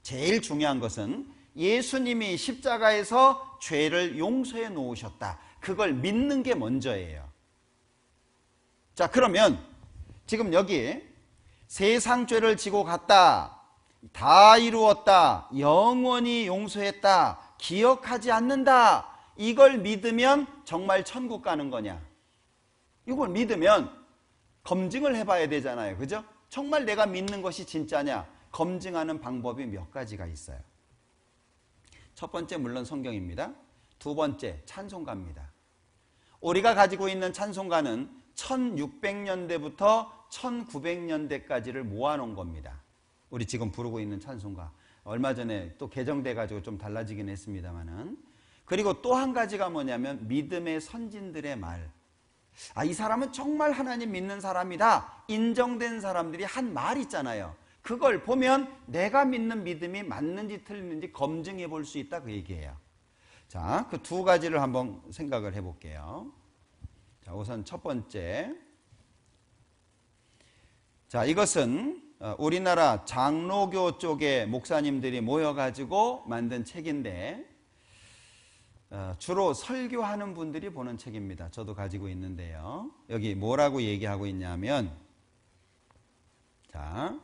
제일 중요한 것은 예수님이 십자가에서 죄를 용서해 놓으셨다. 그걸 믿는 게 먼저예요. 자, 그러면 지금 여기 세상 죄를 지고 갔다, 다 이루었다, 영원히 용서했다, 기억하지 않는다, 이걸 믿으면 정말 천국 가는 거냐? 이걸 믿으면 검증을 해봐야 되잖아요. 그죠? 정말 내가 믿는 것이 진짜냐? 검증하는 방법이 몇 가지가 있어요. 첫 번째 물론 성경입니다. 두 번째 찬송가입니다. 우리가 가지고 있는 찬송가는 1600년대부터 1900년대까지를 모아놓은 겁니다. 우리 지금 부르고 있는 찬송가. 얼마 전에 또 개정돼가지고 좀 달라지긴 했습니다만은. 그리고 또 한 가지가 뭐냐면 믿음의 선진들의 말. 이 사람은 정말 하나님 믿는 사람이다. 인정된 사람들이 한 말 있잖아요. 그걸 보면 내가 믿는 믿음이 맞는지 틀리는지 검증해 볼 수 있다, 그 얘기예요. 자, 그 두 가지를 한번 생각을 해볼게요. 자, 우선 첫 번째. 자, 이것은 우리나라 장로교 쪽의 목사님들이 모여가지고 만든 책인데, 주로 설교하는 분들이 보는 책입니다. 저도 가지고 있는데요. 여기 뭐라고 얘기하고 있냐면, 자,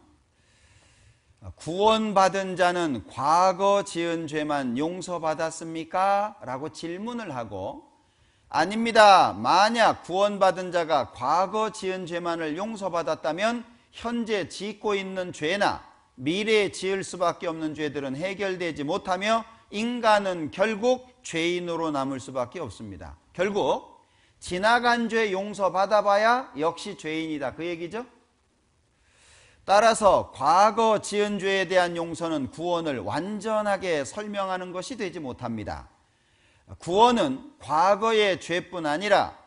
구원받은 자는 과거 지은 죄만 용서받았습니까? 라고 질문을 하고, 아닙니다. 만약 구원받은 자가 과거 지은 죄만을 용서받았다면 현재 짓고 있는 죄나 미래에 지을 수밖에 없는 죄들은 해결되지 못하며 인간은 결국 죄인으로 남을 수밖에 없습니다. 결국 지나간 죄 용서받아봐야 역시 죄인이다, 그 얘기죠. 따라서 과거 지은 죄에 대한 용서는 구원을 완전하게 설명하는 것이 되지 못합니다. 구원은 과거의 죄뿐 아니라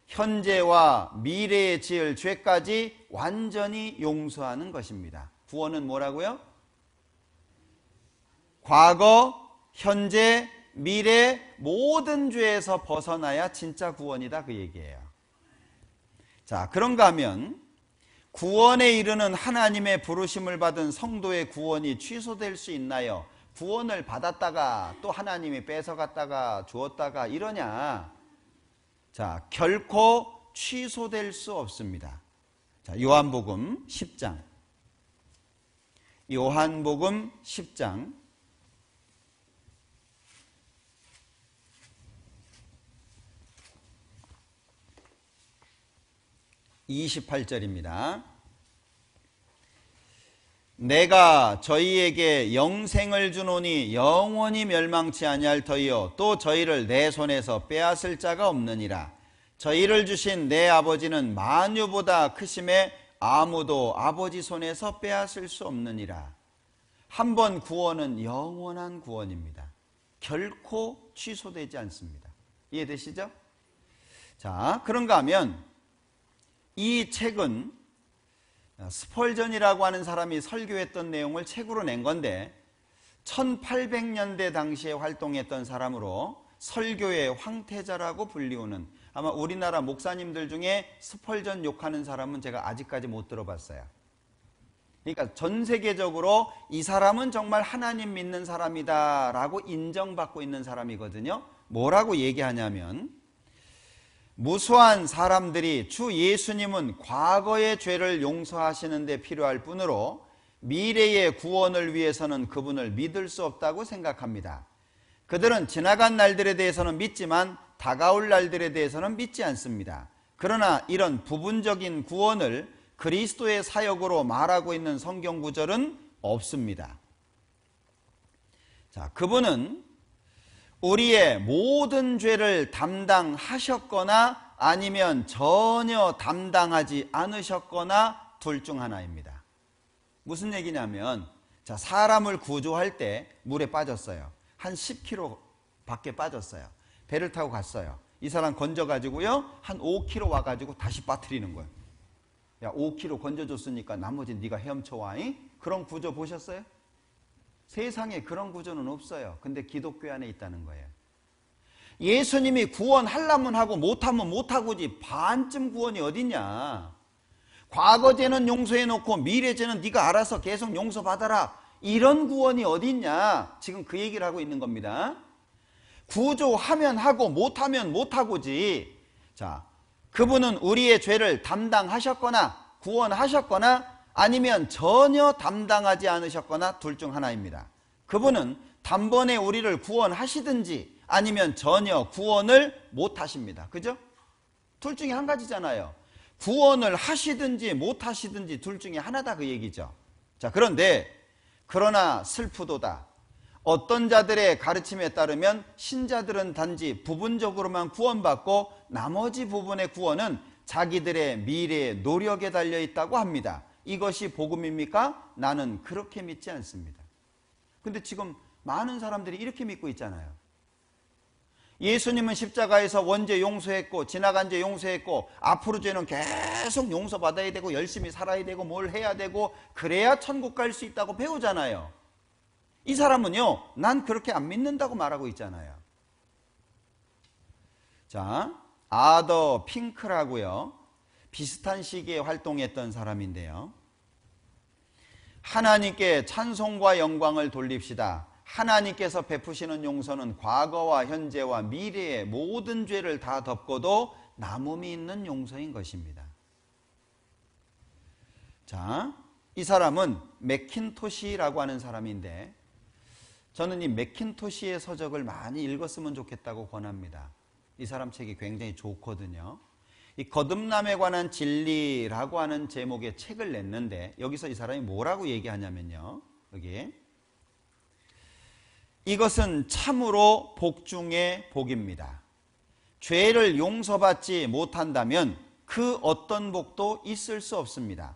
현재와 미래에 지을 죄까지 완전히 용서하는 것입니다. 구원은 뭐라고요? 과거, 현재, 미래 모든 죄에서 벗어나야 진짜 구원이다, 그 얘기예요. 자, 그런가 하면 구원에 이르는 하나님의 부르심을 받은 성도의 구원이 취소될 수 있나요? 구원을 받았다가 또 하나님이 뺏어갔다가 주었다가 이러냐? 자, 결코 취소될 수 없습니다. 자, 요한복음 10장. 요한복음 10장 28절입니다. 내가 저희에게 영생을 주노니 영원히 멸망치 아니할 터이요 또 저희를 내 손에서 빼앗을 자가 없느니라. 저희를 주신 내 아버지는 만유보다 크심에 아무도 아버지 손에서 빼앗을 수 없느니라. 한 번 구원은 영원한 구원입니다. 결코 취소되지 않습니다. 이해되시죠? 자, 그런가 하면 이 책은 스펄전이라고 하는 사람이 설교했던 내용을 책으로 낸 건데 1800년대 당시에 활동했던 사람으로 설교의 황태자라고 불리우는, 아마 우리나라 목사님들 중에 스펄전 욕하는 사람은 제가 아직까지 못 들어봤어요. 그러니까 전 세계적으로 이 사람은 정말 하나님 믿는 사람이다 라고 인정받고 있는 사람이거든요. 뭐라고 얘기하냐면, 무수한 사람들이 주 예수님은 과거의 죄를 용서하시는 데 필요할 뿐으로 미래의 구원을 위해서는 그분을 믿을 수 없다고 생각합니다. 그들은 지나간 날들에 대해서는 믿지만 다가올 날들에 대해서는 믿지 않습니다. 그러나 이런 부분적인 구원을 그리스도의 사역으로 말하고 있는 성경 구절은 없습니다. 자, 그분은 우리의 모든 죄를 담당하셨거나 아니면 전혀 담당하지 않으셨거나 둘 중 하나입니다. 무슨 얘기냐면, 자, 사람을 구조할 때 물에 빠졌어요. 한 10km 밖에 빠졌어요. 배를 타고 갔어요. 이 사람 건져가지고요, 한 5km 와가지고 다시 빠뜨리는 거예요. 야, 5km 건져줬으니까 나머지 네가 헤엄쳐와. 그런 구조 보셨어요? 세상에 그런 구조는 없어요. 근데 기독교 안에 있다는 거예요. 예수님이 구원하려면 하고 못하면 못하고지 반쯤 구원이 어딨냐. 과거 죄는 용서해놓고 미래 죄는 네가 알아서 계속 용서받아라, 이런 구원이 어디 있냐? 지금 그 얘기를 하고 있는 겁니다. 구조하면 하고 못하면 못하고지. 자, 그분은 우리의 죄를 담당하셨거나 구원하셨거나 아니면 전혀 담당하지 않으셨거나 둘 중 하나입니다. 그분은 단번에 우리를 구원하시든지 아니면 전혀 구원을 못하십니다. 그죠? 둘 중에 한 가지잖아요. 구원을 하시든지 못하시든지 둘 중에 하나다 그 얘기죠. 자, 그러나 슬프도다. 어떤 자들의 가르침에 따르면 신자들은 단지 부분적으로만 구원받고 나머지 부분의 구원은 자기들의 미래의 노력에 달려 있다고 합니다. 이것이 복음입니까? 나는 그렇게 믿지 않습니다. 근데 지금 많은 사람들이 이렇게 믿고 있잖아요. 예수님은 십자가에서 원죄 용서했고 지나간 죄 용서했고 앞으로 죄는 계속 용서받아야 되고 열심히 살아야 되고 뭘 해야 되고 그래야 천국 갈 수 있다고 배우잖아요. 이 사람은요, 난 그렇게 안 믿는다고 말하고 있잖아요. 자, 아더 핑크라고요, 비슷한 시기에 활동했던 사람인데요. 하나님께 찬송과 영광을 돌립시다. 하나님께서 베푸시는 용서는 과거와 현재와 미래의 모든 죄를 다 덮고도 남음이 있는 용서인 것입니다. 자, 이 사람은 맥킨토시라고 하는 사람인데 저는 이 맥킨토시의 서적을 많이 읽었으면 좋겠다고 권합니다. 이 사람 책이 굉장히 좋거든요. 이 거듭남에 관한 진리라고 하는 제목의 책을 냈는데 여기서 이 사람이 뭐라고 얘기하냐면요, 여기 이것은 참으로 복 중의 복입니다. 죄를 용서받지 못한다면 그 어떤 복도 있을 수 없습니다.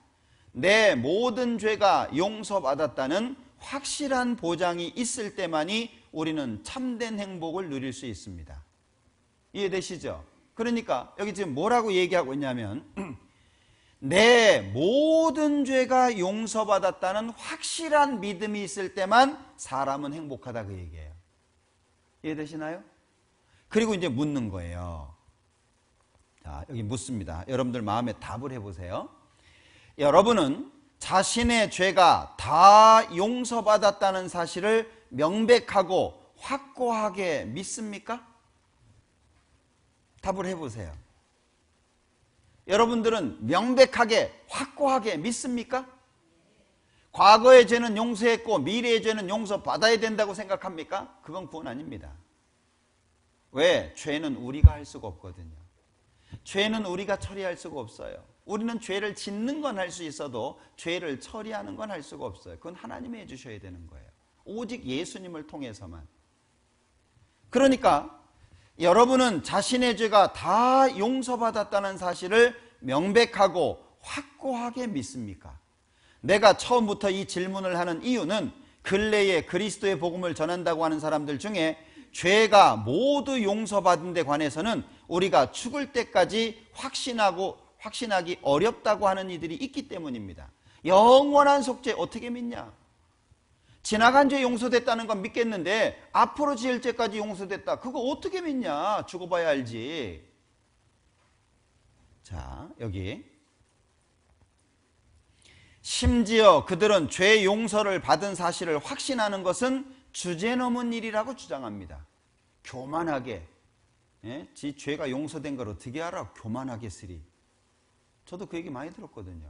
내 모든 죄가 용서받았다는 확실한 보장이 있을 때만이 우리는 참된 행복을 누릴 수 있습니다. 이해되시죠? 그러니까 여기 지금 뭐라고 얘기하고 있냐면 내 모든 죄가 용서받았다는 확실한 믿음이 있을 때만 사람은 행복하다 그 얘기예요. 이해되시나요? 그리고 이제 묻는 거예요. 자, 여기 묻습니다. 여러분들 마음에 답을 해보세요. 여러분은 자신의 죄가 다 용서받았다는 사실을 명백하고 확고하게 믿습니까? 답을 해보세요. 여러분들은 명백하게 확고하게 믿습니까? 과거의 죄는 용서했고 미래의 죄는 용서받아야 된다고 생각합니까? 그건 구원 아닙니다. 왜? 죄는 우리가 할 수가 없거든요. 죄는 우리가 처리할 수가 없어요. 우리는 죄를 짓는 건 할 수 있어도 죄를 처리하는 건 할 수가 없어요. 그건 하나님이 해주셔야 되는 거예요. 오직 예수님을 통해서만. 그러니까 여러분은 자신의 죄가 다 용서받았다는 사실을 명백하고 확고하게 믿습니까? 내가 처음부터 이 질문을 하는 이유는 근래에 그리스도의 복음을 전한다고 하는 사람들 중에 죄가 모두 용서받은 데 관해서는 우리가 죽을 때까지 확신하기 어렵다고 하는 이들이 있기 때문입니다. 영원한 속죄 어떻게 믿냐? 지나간 죄 용서됐다는 건 믿겠는데 앞으로 지을 죄까지 용서됐다, 그거 어떻게 믿냐? 죽어봐야 알지. 자, 여기 심지어 그들은 죄 용서를 받은 사실을 확신하는 것은 주제넘은 일이라고 주장합니다. 교만하게, 지 죄가 용서된 걸 어떻게 알아? 교만하게 쓰리. 저도 그 얘기 많이 들었거든요.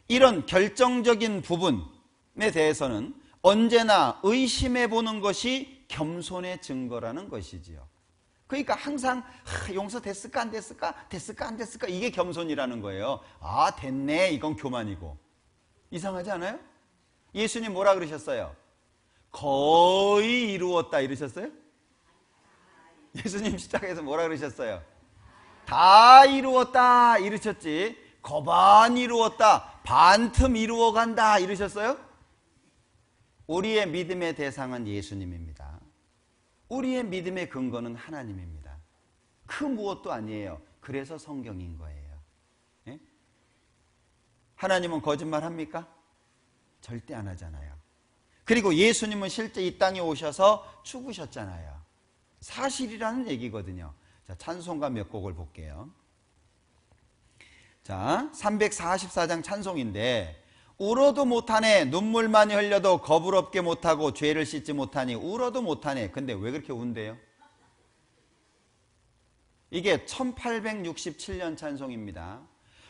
이런 결정적인 부분에 대해서는 언제나 의심해 보는 것이 겸손의 증거라는 것이지요. 그러니까 항상 용서됐을까 안 됐을까, 됐을까 안 됐을까, 이게 겸손이라는 거예요. 아, 됐네, 이건 교만이고. 이상하지 않아요? 예수님 뭐라 그러셨어요? 거의 이루었다 이러셨어요? 예수님 십자가에서 뭐라 그러셨어요? 다 이루었다 이러셨지, 거반 이루었다, 반틈 이루어간다 이러셨어요? 우리의 믿음의 대상은 예수님입니다. 우리의 믿음의 근거는 하나님입니다. 그 무엇도 아니에요. 그래서 성경인 거예요. 예? 하나님은 거짓말 합니까? 절대 안 하잖아요. 그리고 예수님은 실제 이 땅에 오셔서 죽으셨잖아요. 사실이라는 얘기거든요. 자, 찬송가 몇 곡을 볼게요. 자, 344장 찬송인데 울어도 못하네. 눈물 많이 흘려도 거부럽게 못하고 죄를 씻지 못하니 울어도 못하네. 근데 왜 그렇게 운대요? 이게 1867년 찬송입니다.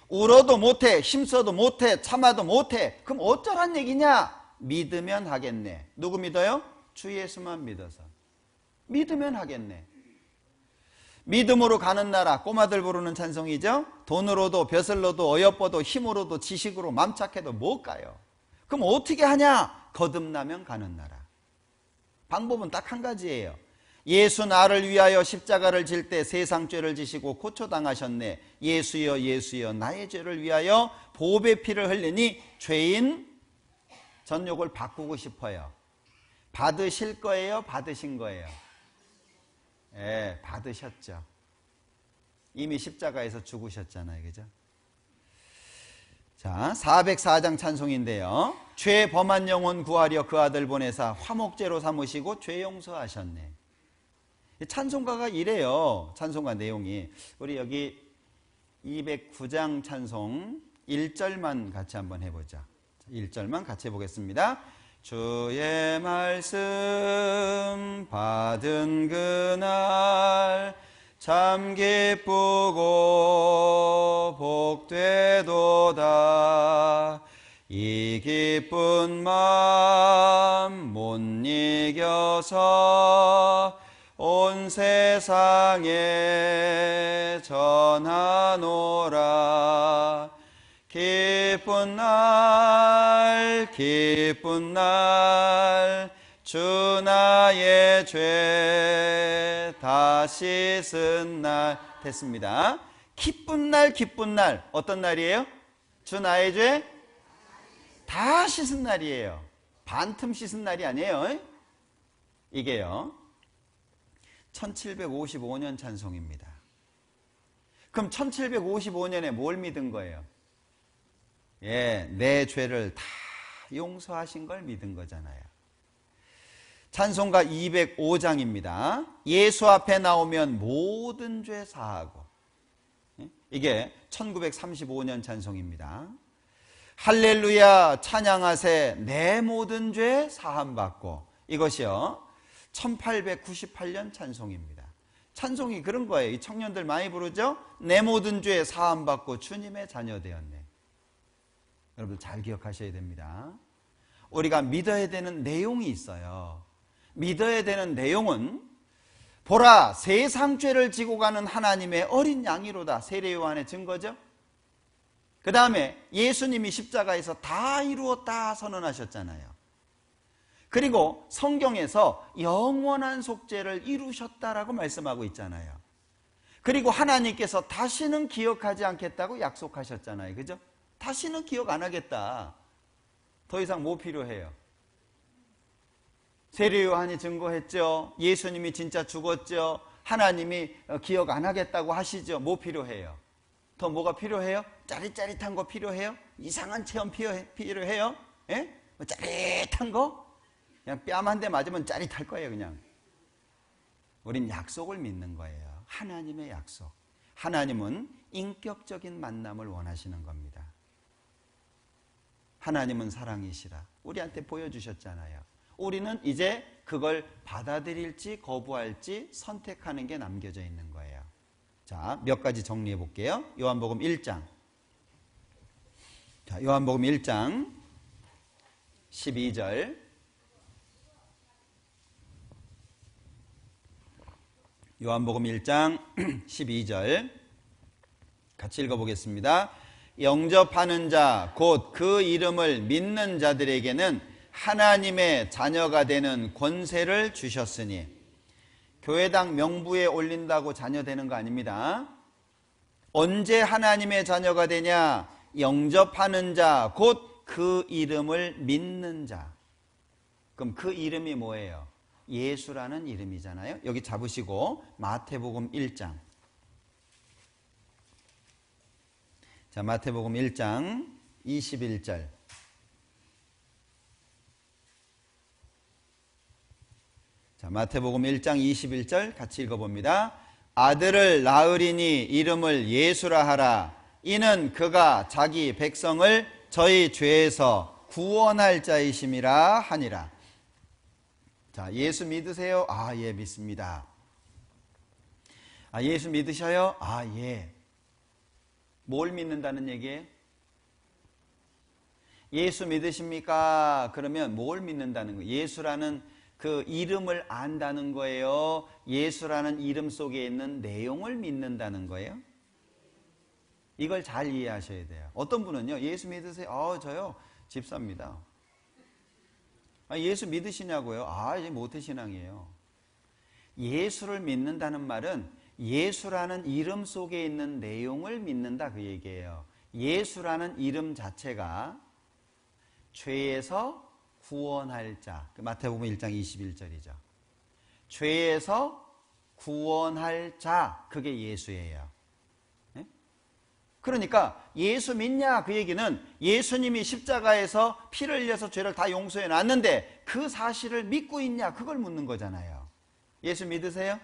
울어도 못해, 힘써도 못해, 참아도 못해. 그럼 어쩌란 얘기냐? 믿으면 하겠네. 누구 믿어요? 주 예수만 믿어서. 믿으면 하겠네. 믿음으로 가는 나라, 꼬마들 부르는 찬송이죠. 돈으로도 벼슬로도 어여뻐도 힘으로도 지식으로 맘착해도 못 가요. 그럼 어떻게 하냐? 거듭나면 가는 나라. 방법은 딱 한 가지예요. 예수 나를 위하여 십자가를 질 때 세상 죄를 지시고 고초당하셨네. 예수여 예수여 나의 죄를 위하여 보배 피를 흘리니 죄인 전욕을 바꾸고 싶어요. 받으실 거예요? 받으신 거예요? 예, 받으셨죠. 이미 십자가에서 죽으셨잖아요. 그죠? 자, 404장 찬송인데요. 죄 범한 영혼 구하려 그 아들 보내사 화목제로 삼으시고 죄 용서하셨네. 찬송가가 이래요. 찬송가 내용이. 우리 여기 209장 찬송 1절만 같이 한번 해보자. 1절만 같이 해보겠습니다. 주의 말씀 받은 그날 참 기쁘고 복되도다. 이 기쁜 마음 못 이겨서 온 세상에 전하노라. 기쁜 날 주 나의 죄 다 씻은 날. 됐습니다. 기쁜 날 어떤 날이에요? 주 나의 죄 다 씻은 날이에요. 반틈 씻은 날이 아니에요. 이게요 1755년 찬송입니다. 그럼 1755년에 뭘 믿은 거예요? 예, 내 죄를 다 용서하신 걸 믿은 거잖아요. 찬송가 205장입니다. 예수 앞에 나오면 모든 죄 사하고. 이게 1935년 찬송입니다. 할렐루야 찬양하세 내 모든 죄 사함받고. 이것이요 1898년 찬송입니다. 찬송이 그런 거예요. 이 청년들 많이 부르죠? 내 모든 죄 사함받고 주님의 자녀 되었네. 여러분 잘 기억하셔야 됩니다. 우리가 믿어야 되는 내용이 있어요. 믿어야 되는 내용은 보라 세상 죄를 지고 가는 하나님의 어린 양이로다. 세례요한의 증거죠. 그 다음에 예수님이 십자가에서 다 이루었다 선언하셨잖아요. 그리고 성경에서 영원한 속죄를 이루셨다라고 말씀하고 있잖아요. 그리고 하나님께서 다시는 기억하지 않겠다고 약속하셨잖아요. 그죠? 다시는 기억 안 하겠다. 더 이상 뭐 필요해요? 세례요한이 증거했죠. 예수님이 진짜 죽었죠. 하나님이 기억 안 하겠다고 하시죠. 뭐 필요해요? 더 뭐가 필요해요? 짜릿짜릿한 거 필요해요? 이상한 체험 필요해요? 예? 뭐 짜릿한 거? 그냥 뺨 한 대 맞으면 짜릿할 거예요. 그냥 우린 약속을 믿는 거예요. 하나님의 약속. 하나님은 인격적인 만남을 원하시는 겁니다. 하나님은 사랑이시라 우리한테 보여주셨잖아요. 우리는 이제 그걸 받아들일지 거부할지 선택하는 게 남겨져 있는 거예요. 자, 몇 가지 정리해 볼게요. 요한복음 1장. 자, 요한복음 1장 12절. 요한복음 1장 12절 같이 읽어보겠습니다. 영접하는 자 곧 그 이름을 믿는 자들에게는 하나님의 자녀가 되는 권세를 주셨으니. 교회당 명부에 올린다고 자녀 되는 거 아닙니다. 언제 하나님의 자녀가 되냐? 영접하는 자 곧 그 이름을 믿는 자. 그럼 그 이름이 뭐예요? 예수라는 이름이잖아요. 여기 잡으시고 마태복음 1장. 자, 마태복음 1장 21절. 자, 마태복음 1장 21절 같이 읽어봅니다. 아들을 낳으리니 이름을 예수라 하라. 이는 그가 자기 백성을 저희 죄에서 구원할 자이심이라 하니라. 자, 예수 믿으세요? 아, 예, 믿습니다. 아, 예수 믿으셔요? 아, 예. 뭘 믿는다는 얘기예요? 예수 믿으십니까? 그러면 뭘 믿는다는 거예요? 예수라는 그 이름을 안다는 거예요? 예수라는 이름 속에 있는 내용을 믿는다는 거예요? 이걸 잘 이해하셔야 돼요. 어떤 분은요, 예수 믿으세요? 저요, 집사입니다. 예수 믿으시냐고요? 이제 모태신앙이에요. 예수를 믿는다는 말은 예수라는 이름 속에 있는 내용을 믿는다, 그 얘기예요. 예수라는 이름 자체가 죄에서 구원할 자, 마태복음 1장 21절이죠. 죄에서 구원할 자, 그게 예수예요. 네? 그러니까 예수 믿냐, 그 얘기는 예수님이 십자가에서 피를 흘려서 죄를 다 용서해 놨는데 그 사실을 믿고 있냐, 그걸 묻는 거잖아요. 예수 믿으세요?